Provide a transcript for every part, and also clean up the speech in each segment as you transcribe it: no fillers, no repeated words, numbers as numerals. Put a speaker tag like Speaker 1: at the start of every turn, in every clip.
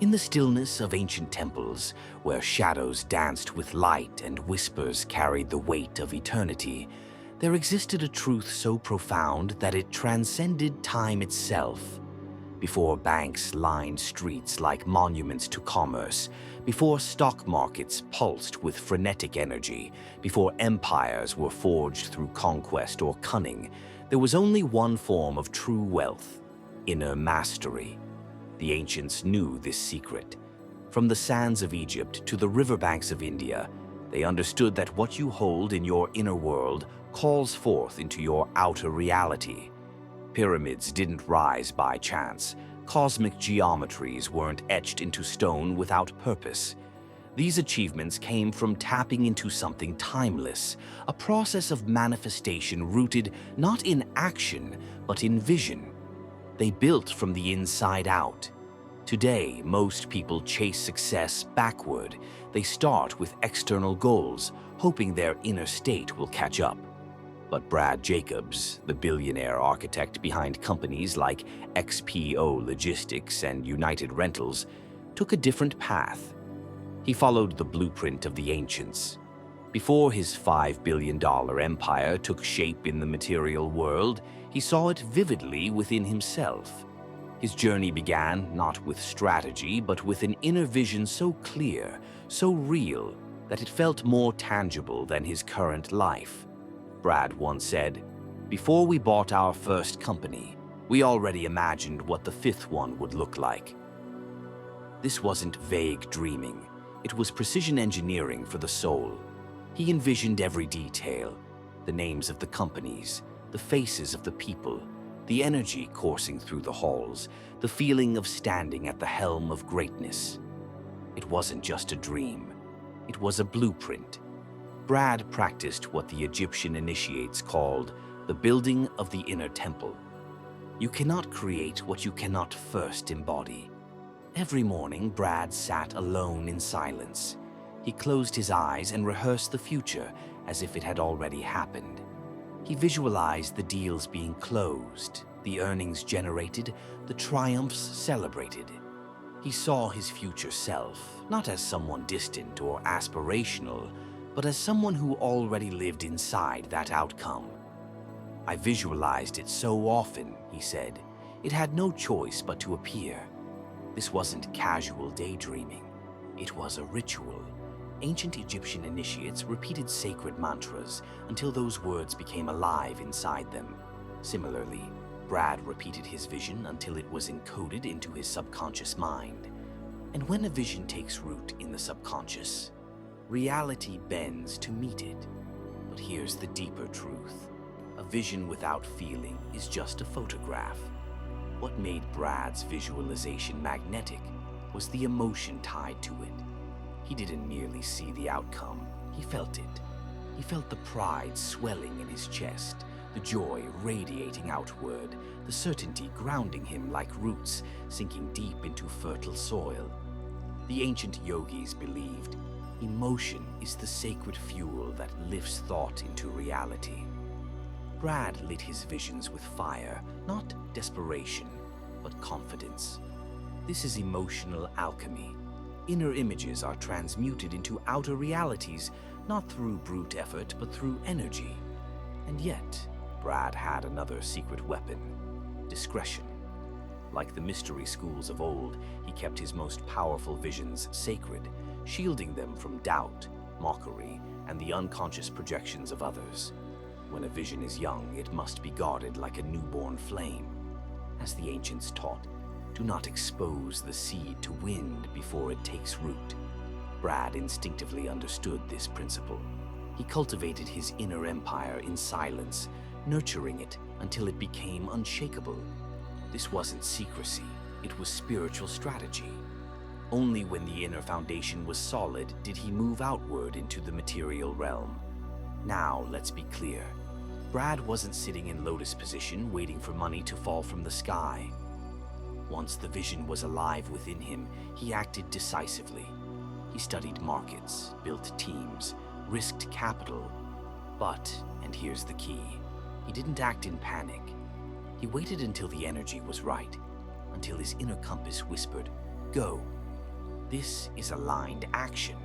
Speaker 1: In the stillness of ancient temples, where shadows danced with light and whispers carried the weight of eternity, there existed a truth so profound that it transcended time itself. Before banks lined streets like monuments to commerce, before stock markets pulsed with frenetic energy, before empires were forged through conquest or cunning, there was only one form of true wealth: inner mastery. The ancients knew this secret. From the sands of Egypt to the riverbanks of India, they understood that what you hold in your inner world calls forth into your outer reality. Pyramids didn't rise by chance. Cosmic geometries weren't etched into stone without purpose. These achievements came from tapping into something timeless, a process of manifestation rooted not in action, but in vision. They built from the inside out. Today, most people chase success backward. They start with external goals, hoping their inner state will catch up. But Brad Jacobs, the billionaire architect behind companies like XPO Logistics and United Rentals, took a different path. He followed the blueprint of the ancients. Before his $5 billion empire took shape in the material world, he saw it vividly within himself. His journey began not with strategy, but with an inner vision so clear, so real, that it felt more tangible than his current life. Brad once said, "Before we bought our first company, we already imagined what the fifth one would look like." This wasn't vague dreaming. It was precision engineering for the soul. He envisioned every detail: the names of the companies, the faces of the people, the energy coursing through the halls, the feeling of standing at the helm of greatness. It wasn't just a dream. It was a blueprint. Brad practiced what the Egyptian initiates called the building of the inner temple. You cannot create what you cannot first embody. Every morning, Brad sat alone in silence. He closed his eyes and rehearsed the future as if it had already happened. He visualized the deals being closed, the earnings generated, the triumphs celebrated. He saw his future self, not as someone distant or aspirational, but as someone who already lived inside that outcome. "I visualized it so often," he said. "It had no choice but to appear." This wasn't casual daydreaming. It was a ritual. Ancient Egyptian initiates repeated sacred mantras until those words became alive inside them. Similarly, Brad repeated his vision until it was encoded into his subconscious mind. And when a vision takes root in the subconscious, reality bends to meet it. But here's the deeper truth. A vision without feeling is just a photograph. What made Brad's visualization magnetic was the emotion tied to it. He didn't merely see the outcome, he felt it. He felt the pride swelling in his chest, the joy radiating outward, the certainty grounding him like roots sinking deep into fertile soil. The ancient yogis believed emotion is the sacred fuel that lifts thought into reality. Brad lit his visions with fire, not desperation, but confidence. This is emotional alchemy. Inner images are transmuted into outer realities, not through brute effort, but through energy. And yet, Brad had another secret weapon: discretion. Like the mystery schools of old, he kept his most powerful visions sacred, shielding them from doubt, mockery, and the unconscious projections of others. When a vision is young, it must be guarded like a newborn flame. As the ancients taught, do not expose the seed to wind before it takes root. Brad instinctively understood this principle. He cultivated his inner empire in silence, nurturing it until it became unshakable. This wasn't secrecy, it was spiritual strategy. Only when the inner foundation was solid did he move outward into the material realm. Now, let's be clear. Brad wasn't sitting in lotus position waiting for money to fall from the sky. Once the vision was alive within him, he acted decisively. He studied markets, built teams, risked capital. But, and here's the key, he didn't act in panic. He waited until the energy was right, until his inner compass whispered, "Go," This is aligned action.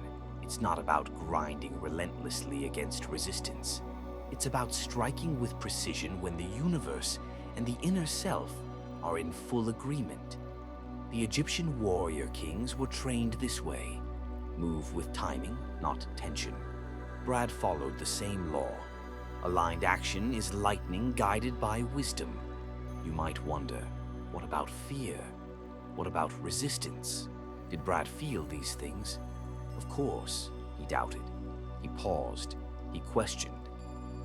Speaker 1: It's not about grinding relentlessly against resistance. It's about striking with precision when the universe and the inner self are in full agreement. The Egyptian warrior kings were trained this way. Move with timing, not tension. Brad followed the same law. Aligned action is lightning guided by wisdom. You might wonder, what about fear? What about resistance? Did Brad feel these things? Of course, he doubted. He paused. He questioned.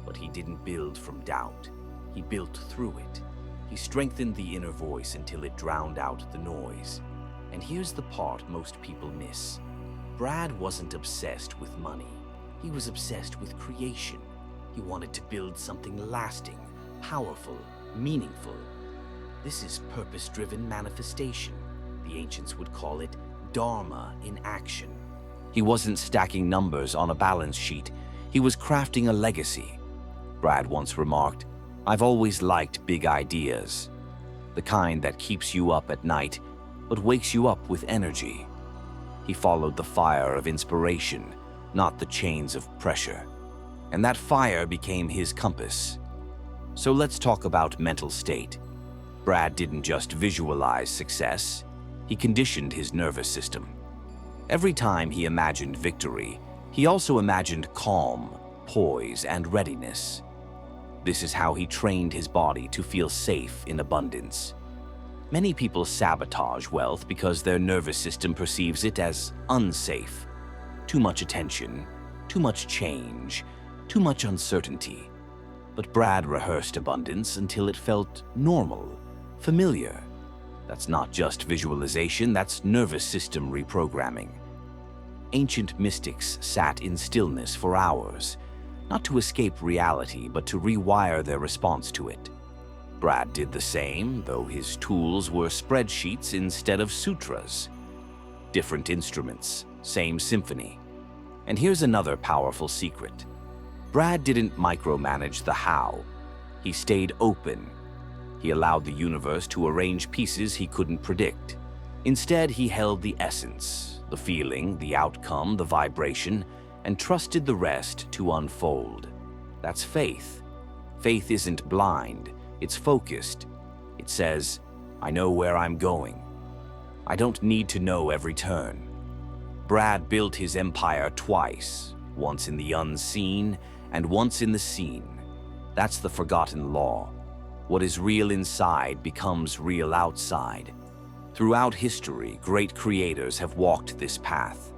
Speaker 1: But he didn't build from doubt. He built through it. He strengthened the inner voice until it drowned out the noise. And here's the part most people miss. Brad wasn't obsessed with money. He was obsessed with creation. He wanted to build something lasting, powerful, meaningful. This is purpose-driven manifestation. The ancients would call it Dharma in action. He wasn't stacking numbers on a balance sheet. He was crafting a legacy. Brad once remarked, "I've always liked big ideas. The kind that keeps you up at night, but wakes you up with energy." He followed the fire of inspiration, not the chains of pressure. And that fire became his compass. So let's talk about mental state. Brad didn't just visualize success, he conditioned his nervous system. Every time he imagined victory, he also imagined calm, poise, and readiness. This is how he trained his body to feel safe in abundance. Many people sabotage wealth because their nervous system perceives it as unsafe. Too much attention, too much change, too much uncertainty. But Brad rehearsed abundance until it felt normal, familiar. That's not just visualization, that's nervous system reprogramming. Ancient mystics sat in stillness for hours, not to escape reality, but to rewire their response to it. Brad did the same, though his tools were spreadsheets instead of sutras. Different instruments, same symphony. And here's another powerful secret. Brad didn't micromanage the how. He stayed open. He allowed the universe to arrange pieces he couldn't predict. Instead, he held the essence, the feeling, the outcome, the vibration, and trusted the rest to unfold. That's faith. Faith isn't blind, it's focused. It says, "I know where I'm going. I don't need to know every turn." Brad built his empire twice, once in the unseen and once in the seen. That's the forgotten law. What is real inside becomes real outside. Throughout history, great creators have walked this path.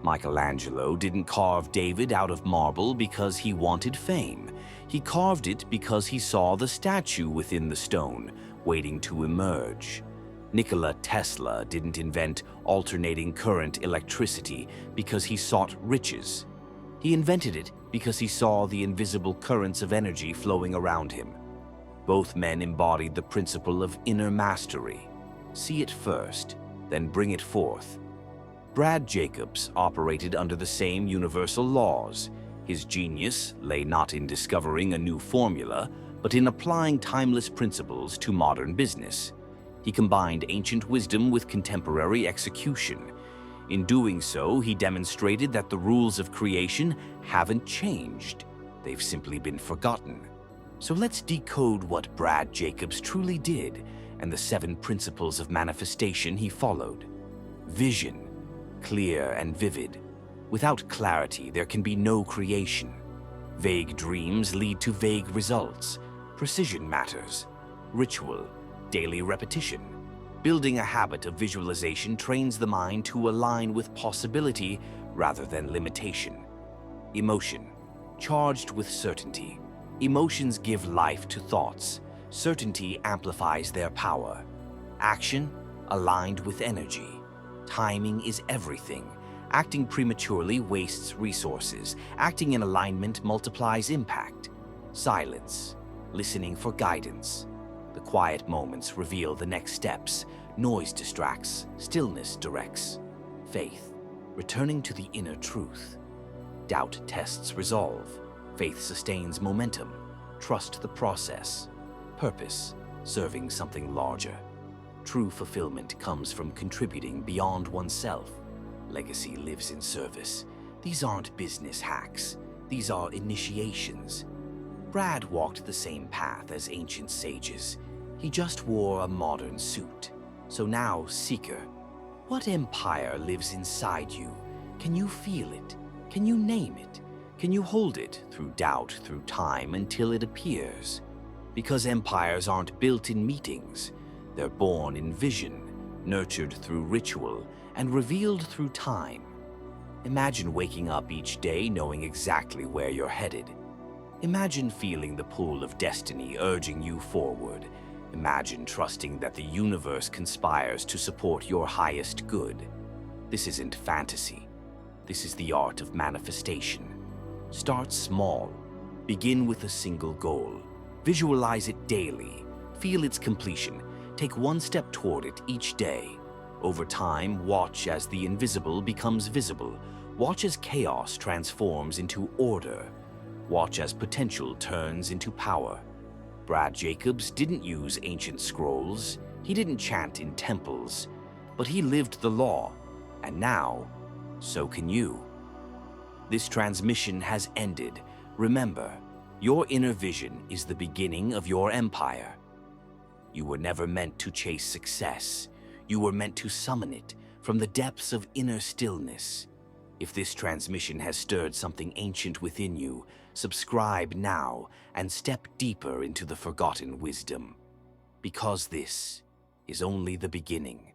Speaker 1: Michelangelo didn't carve David out of marble because he wanted fame. He carved it because he saw the statue within the stone, waiting to emerge. Nikola Tesla didn't invent alternating current electricity because he sought riches. He invented it because he saw the invisible currents of energy flowing around him. Both men embodied the principle of inner mastery. See it first, then bring it forth. Brad Jacobs operated under the same universal laws. His genius lay not in discovering a new formula, but in applying timeless principles to modern business. He combined ancient wisdom with contemporary execution. In doing so, he demonstrated that the rules of creation haven't changed. They've simply been forgotten. So let's decode what Brad Jacobs truly did and the 7 principles of manifestation he followed. Vision, clear and vivid. Without clarity, there can be no creation. Vague dreams lead to vague results. Precision matters. Ritual, daily repetition. Building a habit of visualization trains the mind to align with possibility rather than limitation. Emotion, charged with certainty. Emotions give life to thoughts. Certainty amplifies their power. Action, aligned with energy. Timing is everything. Acting prematurely wastes resources. Acting in alignment multiplies impact. Silence, listening for guidance. The quiet moments reveal the next steps. Noise distracts, stillness directs. Faith, returning to the inner truth. Doubt tests resolve. Faith sustains momentum. Trust the process. Purpose, serving something larger. True fulfillment comes from contributing beyond oneself. Legacy lives in service. These aren't business hacks. These are initiations. Brad walked the same path as ancient sages. He just wore a modern suit. So now, Seeker, what empire lives inside you? Can you feel it? Can you name it? Can you hold it through doubt, through time, until it appears? Because empires aren't built in meetings. They're born in vision, nurtured through ritual, and revealed through time. Imagine waking up each day knowing exactly where you're headed. Imagine feeling the pull of destiny urging you forward. Imagine trusting that the universe conspires to support your highest good. This isn't fantasy. This is the art of manifestation. Start small. Begin with a single goal. Visualize it daily. Feel its completion. Take one step toward it each day. Over time, watch as the invisible becomes visible. Watch as chaos transforms into order. Watch as potential turns into power. Brad Jacobs didn't use ancient scrolls. He didn't chant in temples. But he lived the law. And now, so can you. This transmission has ended. Remember, your inner vision is the beginning of your empire. You were never meant to chase success. You were meant to summon it from the depths of inner stillness. If this transmission has stirred something ancient within you, subscribe now and step deeper into the forgotten wisdom. Because this is only the beginning.